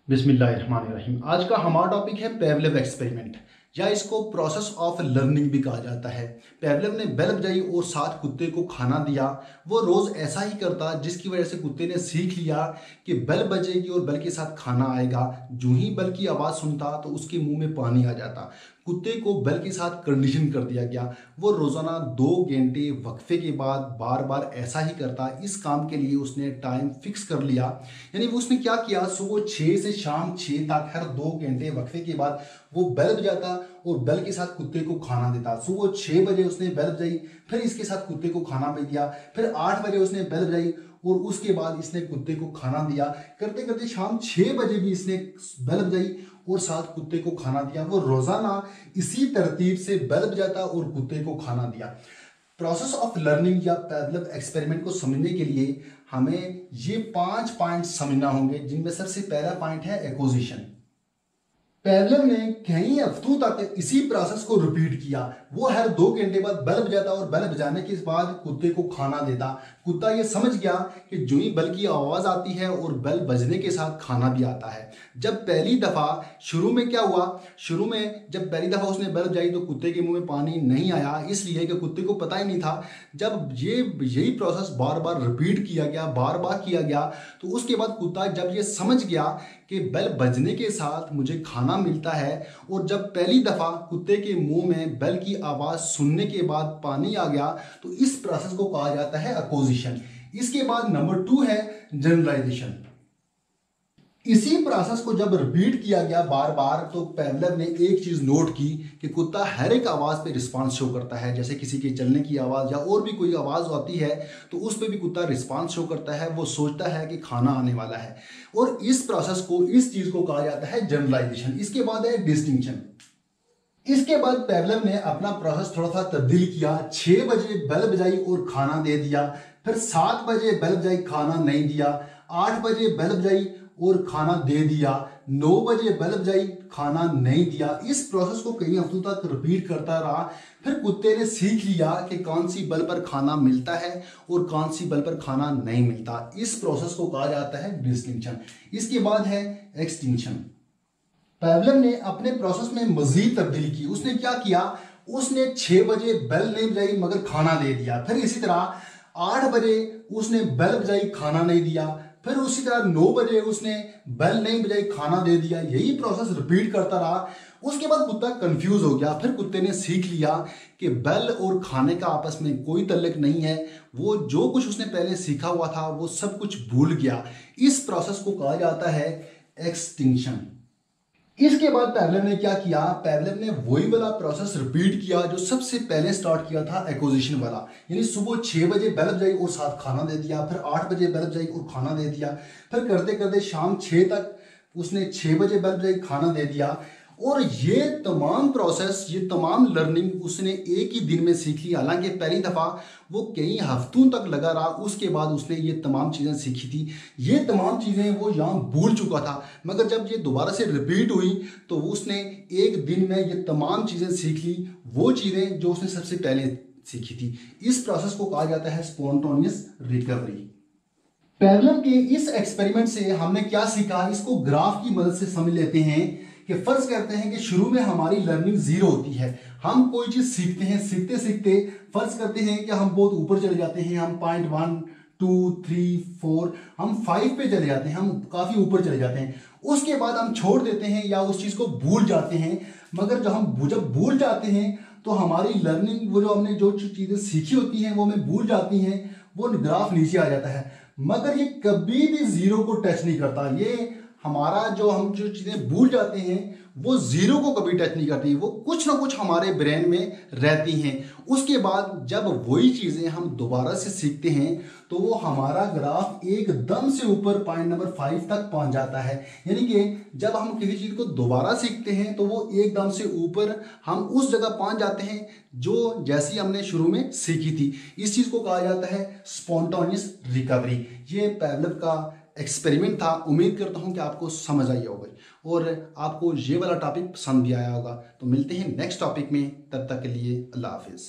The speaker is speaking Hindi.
बिस्मिल्लाहिर्रहमानिर्रहीम। आज का हमारा टॉपिक है पेवलेव एक्सपेरिमेंट, या इसको प्रोसेस ऑफ लर्निंग भी कहा जाता है। पेवलेव ने बेल बजाई और साथ कुत्ते को खाना दिया। वो रोज ऐसा ही करता, जिसकी वजह से कुत्ते ने सीख लिया कि बेल बजेगी और बेल के साथ खाना आएगा। जो ही बेल की आवाज़ सुनता तो उसके मुंह में पानी आ जाता। कुत्ते को बेल के साथ कंडीशन कर दिया गया। वो रोज़ाना 2 घंटे वक्फे के बाद बार बार ऐसा ही करता। इस काम के लिए उसने टाइम फिक्स कर लिया। यानी वो उसने क्या किया, सुबह 6 से शाम 6 तक हर 2 घंटे वक्फे के बाद वो बेल बजाता और बेल के साथ कुत्ते को खाना देता। सुबह 6 बजे उसने बेल बजाई, फिर इसके साथ कुत्ते को खाना भी दिया। फिर 8 बजे उसने बेल बजाई और उसके बाद इसने कुत्ते को खाना दिया। करते करते शाम 6 बजे भी इसने बेल बजाई और साथ कुत्ते को खाना दिया। वो रोजाना इसी तरतीब से बेल बजाता और कुत्ते को खाना दिया। प्रोसेस ऑफ लर्निंग या पेवलेव एक्सपेरिमेंट को समझने के लिए हमें ये 5 पॉइंट समझना होंगे, जिनमें सबसे पहला पॉइंट है एक्विजिशन। पेवलेव ने कई हफ्तों तक इसी प्रोसेस को रिपीट किया। वो हर 2 घंटे बाद बेल बजाता और बेल बजाने के बाद कुत्ते को खाना देता। कुत्ता ये समझ गया कि जो ही बेल की आवाज आती है और बेल बजने के साथ खाना भी आता है। जब पहली दफा शुरू में क्या हुआ, शुरू में जब पहली दफा उसने बेल बजाई तो कुत्ते के मुंह में पानी नहीं आया, इसलिए कि कुत्ते को पता ही नहीं था। जब यही प्रोसेस बार बार रिपीट किया गया, बार बार किया गया, तो उसके बाद कुत्ता जब ये समझ गया कि बेल बजने के साथ मुझे खाना मिलता है, और जब पहली दफा कुत्ते के मुंह में बेल की आवाज सुनने के बाद पानी आ गया, तो इस प्रोसेस को कहा जाता है एक्विजिशन। इसके बाद नंबर 2 है जनरलाइजेशन। इसी प्रोसेस को जब रिपीट किया गया बार बार, तो पेवलेव ने एक चीज नोट की कि कुत्ता हर एक आवाज पे रिस्पांस शो करता है। जैसे किसी के चलने की आवाज या और भी कोई आवाज आती है तो उस पे भी कुत्ता रिस्पांस शो करता है। वो सोचता है कि खाना आने वाला है, और इस प्रोसेस को, इस चीज को कहा जाता है जनरलाइजेशन। इसके बाद है डिस्टिंक्शन। इसके बाद पेवलेव ने अपना प्रोसेस थोड़ा सा तब्दील किया। 6 बजे बेल बजाई और खाना दे दिया। फिर 7 बजे बेल बजाई, खाना नहीं दिया। 8 बजे बेल बजाई और खाना दे दिया। 9 बजे बेल बजाई, खाना नहीं दिया। इस प्रोसेस को कई हफ्तों तक रिपीट करता रहा। फिर कुत्ते ने सीख लिया कि कौन सी बेल पर खाना मिलता है और कौन सी बेल पर खाना नहीं मिलता। इस प्रोसेस को कहा जाता है डिस्टिंक्शन। इसके बाद है एक्सटिंक्शन। पेवलेव ने अपने प्रोसेस में मजीद तब्दीली की। उसने क्या किया, उसने 6 बजे बेल नहीं बजाई मगर खाना दे दिया। फिर इसी तरह 8 बजे उसने बेल बजाई, खाना नहीं दिया। फिर उसी तरह 9 बजे उसने बेल नहीं बजाई, खाना दे दिया। यही प्रोसेस रिपीट करता रहा। उसके बाद कुत्ता कंफ्यूज हो गया। फिर कुत्ते ने सीख लिया कि बेल और खाने का आपस में कोई तल्लुक नहीं है। वो जो कुछ उसने पहले सीखा हुआ था वो सब कुछ भूल गया। इस प्रोसेस को कहा जाता है एक्सटिंक्शन। इसके बाद पेवलेव ने क्या किया, पेवलेव ने वही वाला प्रोसेस रिपीट किया जो सबसे पहले स्टार्ट किया था, एक्विजिशन वाला। यानी सुबह 6 बजे बेल बजाई और साथ खाना दे दिया। फिर 8 बजे बेल बजाई और खाना दे दिया। फिर करते करते शाम 6 तक उसने 6 बजे बेल बजाई, खाना दे दिया। और ये तमाम प्रोसेस, ये तमाम लर्निंग उसने एक ही दिन में सीख ली। हालांकि पहली दफ़ा वो कई हफ्तों तक लगा रहा, उसके बाद उसने ये तमाम चीज़ें सीखी थी। ये तमाम चीज़ें वो यहाँ भूल चुका था, मगर जब ये दोबारा से रिपीट हुई तो उसने एक दिन में ये तमाम चीज़ें सीख ली, वो चीज़ें जो उसने सबसे पहले सीखी थी। इस प्रोसेस को कहा जाता है स्पॉन्टेनियस रिकवरी। पेवलेव के इस एक्सपेरिमेंट से हमने क्या सीखा, इसको ग्राफ की मदद से समझ लेते हैं। कि फर्ज करते हैं कि शुरू में हमारी लर्निंग 0 होती है। हम कोई चीज सीखते हैं, सीखते सीखते फर्ज करते हैं कि हम बहुत ऊपर चले जाते हैं। हम पॉइंट 1 2 3 4 हम 5 पे चले जाते हैं, हम काफी ऊपर चले जाते हैं। उसके बाद हम छोड़ देते हैं या उस चीज को भूल जाते हैं। मगर जब भूल जाते हैं तो हमारी लर्निंग, वो जो हमने जो चीजें सीखी होती हैं वो हमें भूल जाती हैं, वो ग्राफ नीचे आ जाता है। मगर ये कभी भी 0 को टच नहीं करता। ये हमारा जो हम जो चीजें भूल जाते हैं वो 0 को कभी टच नहीं करती। वो कुछ ना कुछ हमारे ब्रेन में रहती हैं। उसके बाद जब वही चीजें हम दोबारा से सीखते हैं तो वो हमारा ग्राफ एकदम से ऊपर पॉइंट नंबर 5 तक पहुंच जाता है। यानी कि जब हम किसी चीज को दोबारा सीखते हैं तो वो एकदम से ऊपर हम उस जगह पहुंच जाते हैं जो जैसी हमने शुरू में सीखी थी। इस चीज को कहा जाता है स्पॉन्टेनियस रिकवरी। ये पेवलेव का एक्सपेरिमेंट था। उम्मीद करता हूं कि आपको समझ आई होगी और आपको ये वाला टॉपिक पसंद भी आया होगा। तो मिलते हैं नेक्स्ट टॉपिक में, तब तक के लिए अल्लाह हाफिज।